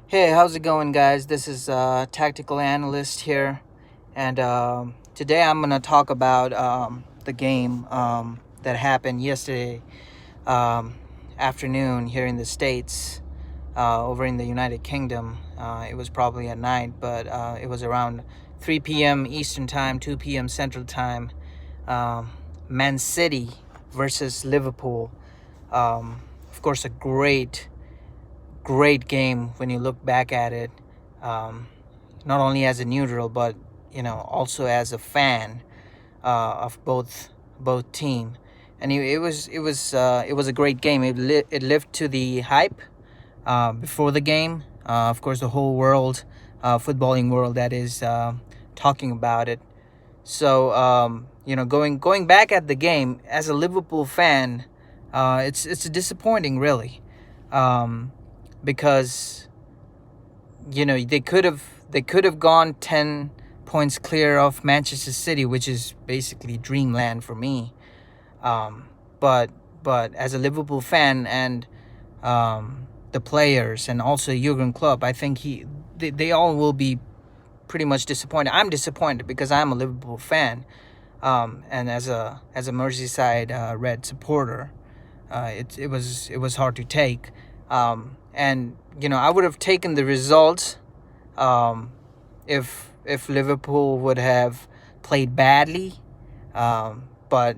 Hey, how's it going, guys? This is Tactical Analyst here, and today I'm gonna talk about the game that happened yesterday um, afternoon here in the States, over in the United Kingdom. It was probably at night, but it was around 3 p.m. Eastern Time, 2 p.m. Central Time. Um, Man City versus Liverpool. Of course, a great game when you look back at it, um, not only as a neutral but also as a fan of both team. And it was a great game. It lived to the hype before the game. Of course, the whole world, footballing world, that is talking about it. So going back at the game as a Liverpool fan, it's disappointing, really, um, because they could have gone 10 points clear of Manchester City, which is basically dreamland for me. Um, but as a Liverpool fan and the players and also Jurgen Klopp, I think they all will be pretty much disappointed. I'm disappointed because I'm a Liverpool fan, and as a Merseyside Red supporter, it was hard to take, and I would have taken the result um, if Liverpool would have played badly, but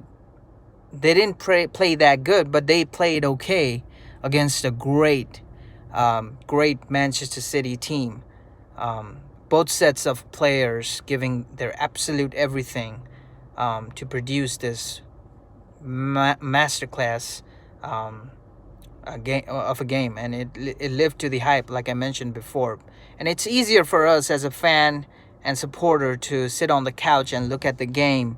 they didn't play that good, but they played okay against a great Manchester City team. Um, Both sets of players giving their absolute everything to produce this masterclass, um, a game, and it lived to the hype, like I mentioned before. And it's easier for us as a fan and supporter to sit on the couch and look at the game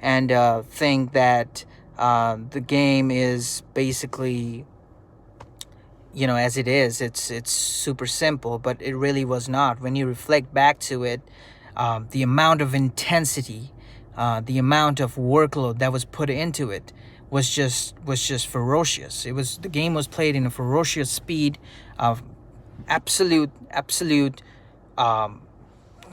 and think that the game is basically, as it is. It's super simple, but it really was not. When you reflect back to it, the amount of intensity, the amount of workload that was put into it was just ferocious. The game was played in a ferocious speed of absolute, um,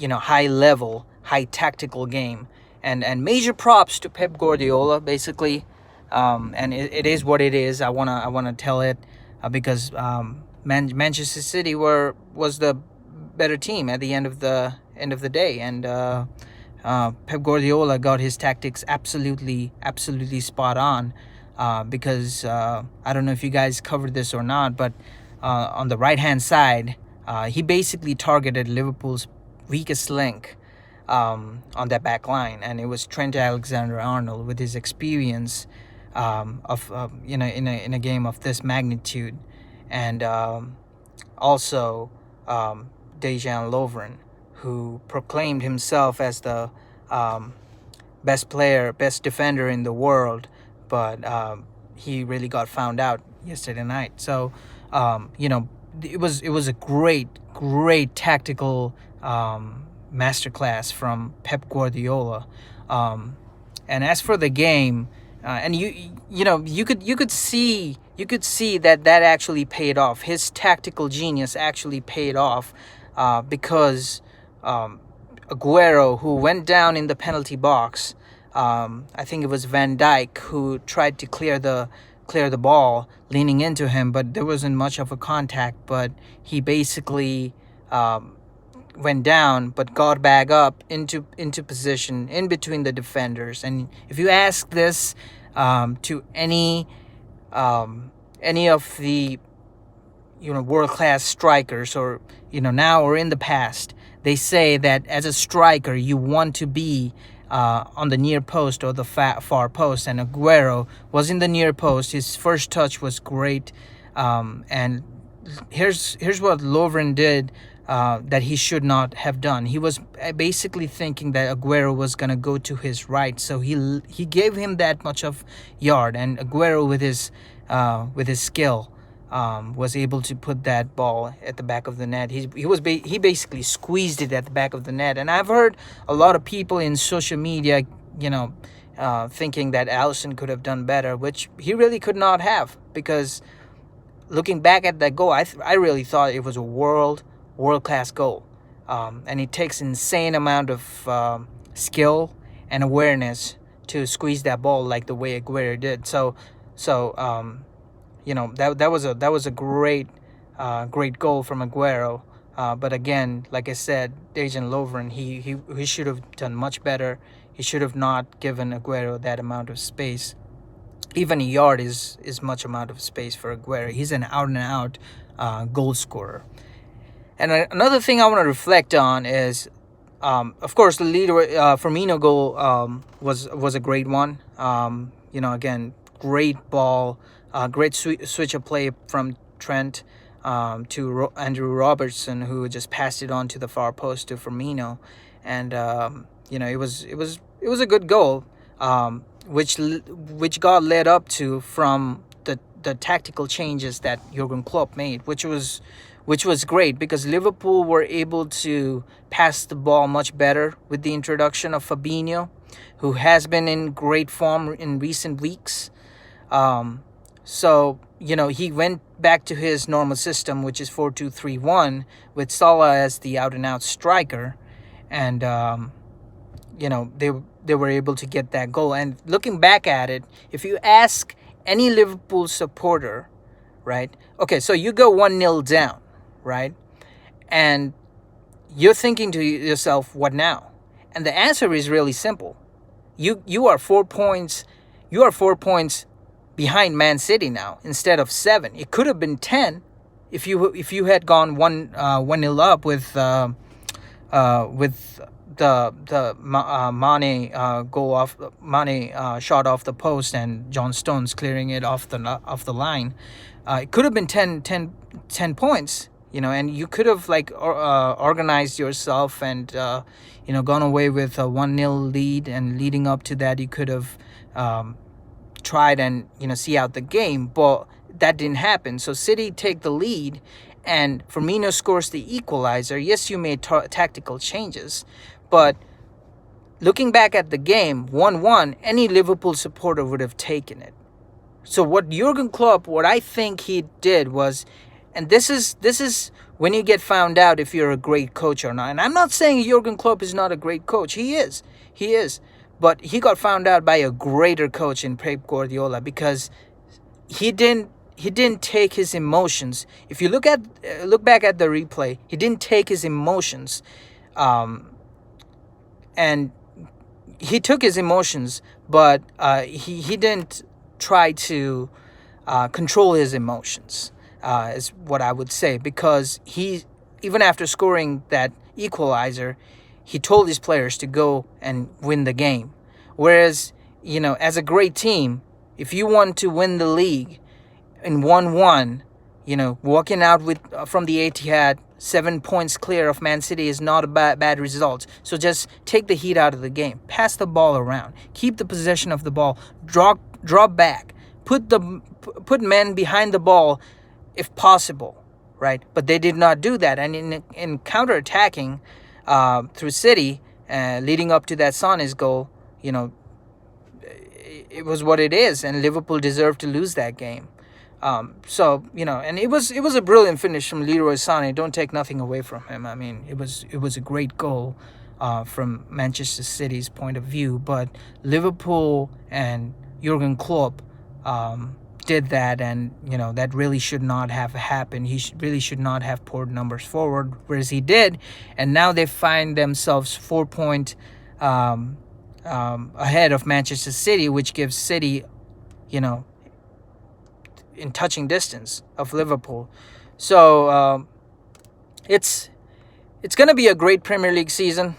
high level, high tactical game, and major props to Pep Guardiola, basically. And it is what it is. I wanna tell it, because Manchester City was the better team at the end of the day, and Pep Guardiola got his tactics absolutely spot on. Because I don't know if you guys covered this or not, but on the right hand side, he basically targeted Liverpool's weakest link on that back line, and it was Trent Alexander-Arnold with his experience of in a game of this magnitude, and also Dejan Lovren, who proclaimed himself as the um, best player, best defender in the world, but he really got found out yesterday night. So, it was a great tactical masterclass from Pep Guardiola. Um, and as for the game, and you could see that actually paid off. His tactical genius actually paid off, because um, Aguero, who went down in the penalty box, I think it was Van Dijk who tried to clear the ball, leaning into him, but there wasn't much of a contact. But he basically went down, but got back up into position in between the defenders. And if you ask this to any of the world class strikers, or now or in the past, they say that as a striker you want to be on the near post or the far post, and Aguero was in the near post. His first touch was great, and here's what Lovren did that he should not have done. He was basically thinking that Aguero was gonna go to his right, so he gave him that much of yard, and Aguero with his skill, was able to put that ball at the back of the net. He basically squeezed it at the back of the net. And I've heard a lot of people in social media, thinking that Alisson could have done better, which he really could not have, because looking back at that goal, I really thought it was a world-class goal. And it takes insane amount of skill and awareness to squeeze that ball like the way Aguero did. That was a great goal from Aguero. But again, like I said, Dejan Lovren, he should have done much better. He should have not given Aguero that amount of space. Even a yard is much amount of space for Aguero. He's an out and out goal scorer. And another thing I want to reflect on is, of course, the leader Firmino goal was a great one. Again, great ball, great switch of play from Trent to Andrew Robertson, who just passed it on to the far post to Firmino, and it was a good goal, which got led up to from the tactical changes that Jurgen Klopp made, which was great because Liverpool were able to pass the ball much better with the introduction of Fabinho, who has been in great form in recent weeks. He went back to his normal system, which is 4-2-3-1, with Salah as the out-and-out striker, and they were able to get that goal. And looking back at it, if you ask any Liverpool supporter, right? Okay, so you go 1-0 down, right? And you're thinking to yourself, what now? And the answer is really simple. You are 4 points. You are 4 points behind Man City now instead of 7. It could have been 10 if you had gone 1-0 up with the Mane goal off Mane shot off the post and John Stones clearing it off the line. It could have been 10 points, and you could have organized yourself and gone away with a 1-0 lead, and leading up to that you could have tried and see out the game, but that didn't happen. So City take the lead, and Firmino scores the equalizer. Yes, you made tactical changes, but looking back at the game, 1-1, any Liverpool supporter would have taken it. So what I think he did was, and this is when you get found out if you're a great coach or not. And I'm not saying Jurgen Klopp is not a great coach. He is. But he got found out by a greater coach in Pep Guardiola, because he didn't take his emotions. If you look back at the replay, he didn't take his emotions, and he took his emotions, but he didn't try to control his emotions, is what I would say, because he, even after scoring that equalizer, he told his players to go and win the game. Whereas, as a great team, if you want to win the league in 1-1, walking out with from the Etihad 7 points clear of Man City is not a bad result. So just take the heat out of the game. Pass the ball around. Keep the possession of the ball. Drop back. Put men behind the ball if possible, right? But they did not do that. And in counter-attacking through City, leading up to that Sané's goal, it was what it is, and Liverpool deserved to lose that game. And it was a brilliant finish from Leroy Sané. Don't take nothing away from him. I mean, it was a great goal from Manchester City's point of view. But Liverpool and Jurgen Klopp did that, and that really should not have happened. He really should not have poured numbers forward, whereas he did, and now they find themselves 4 point ahead of Manchester City, which gives City, in touching distance of Liverpool. So it's gonna be a great Premier League season.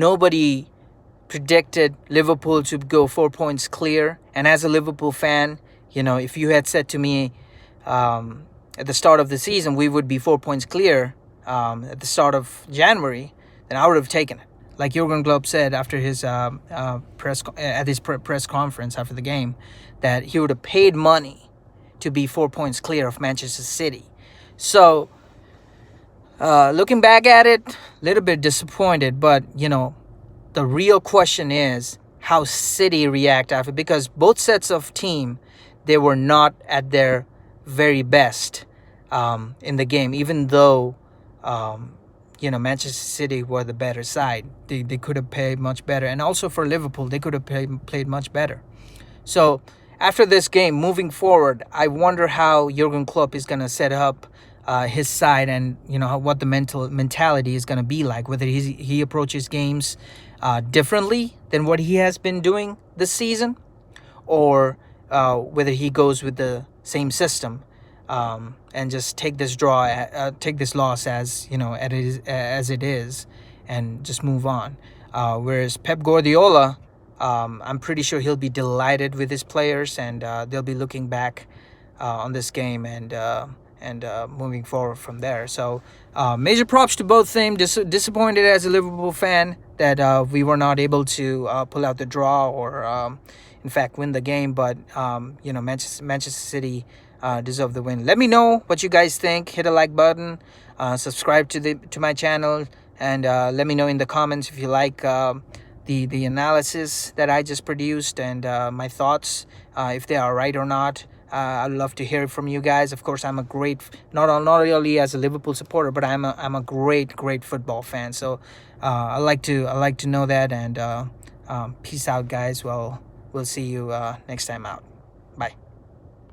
Nobody predicted Liverpool to go 4 points clear. And as a Liverpool fan, if you had said to me at the start of the season we would be 4 points clear at the start of January, then I would have taken it. Like Jurgen Klopp said after his press conference after the game, that he would have paid money to be 4 points clear of Manchester City. So looking back at it, a little bit disappointed, but the real question is how City react after, because both sets of team, they were not at their very best in the game, even though Manchester City were the better side. They could have played much better, and also for Liverpool, they could have played much better. So after this game, moving forward, I wonder how Jurgen Klopp is going to set up his side, and what the mentality is going to be like. Whether he approaches games differently than what he has been doing this season, or whether he goes with the same system and just take this loss as as it is, and just move on. Whereas Pep Guardiola, I'm pretty sure he'll be delighted with his players, and they'll be looking back on this game and moving forward from there. So major props to both teams. Disappointed as a Liverpool fan that we were not able to pull out the draw, or in fact win the game. But Manchester City deserve the win. Let me know what you guys think. Hit a like button, subscribe to my channel, and let me know in the comments if you like the analysis that I just produced, and my thoughts, if they are right or not. I'd love to hear from you guys. Of course, I'm a great, not only as a Liverpool supporter, but I'm a great football fan. So I like to know that. And peace out, guys. Well, we'll see you next time out. Bye.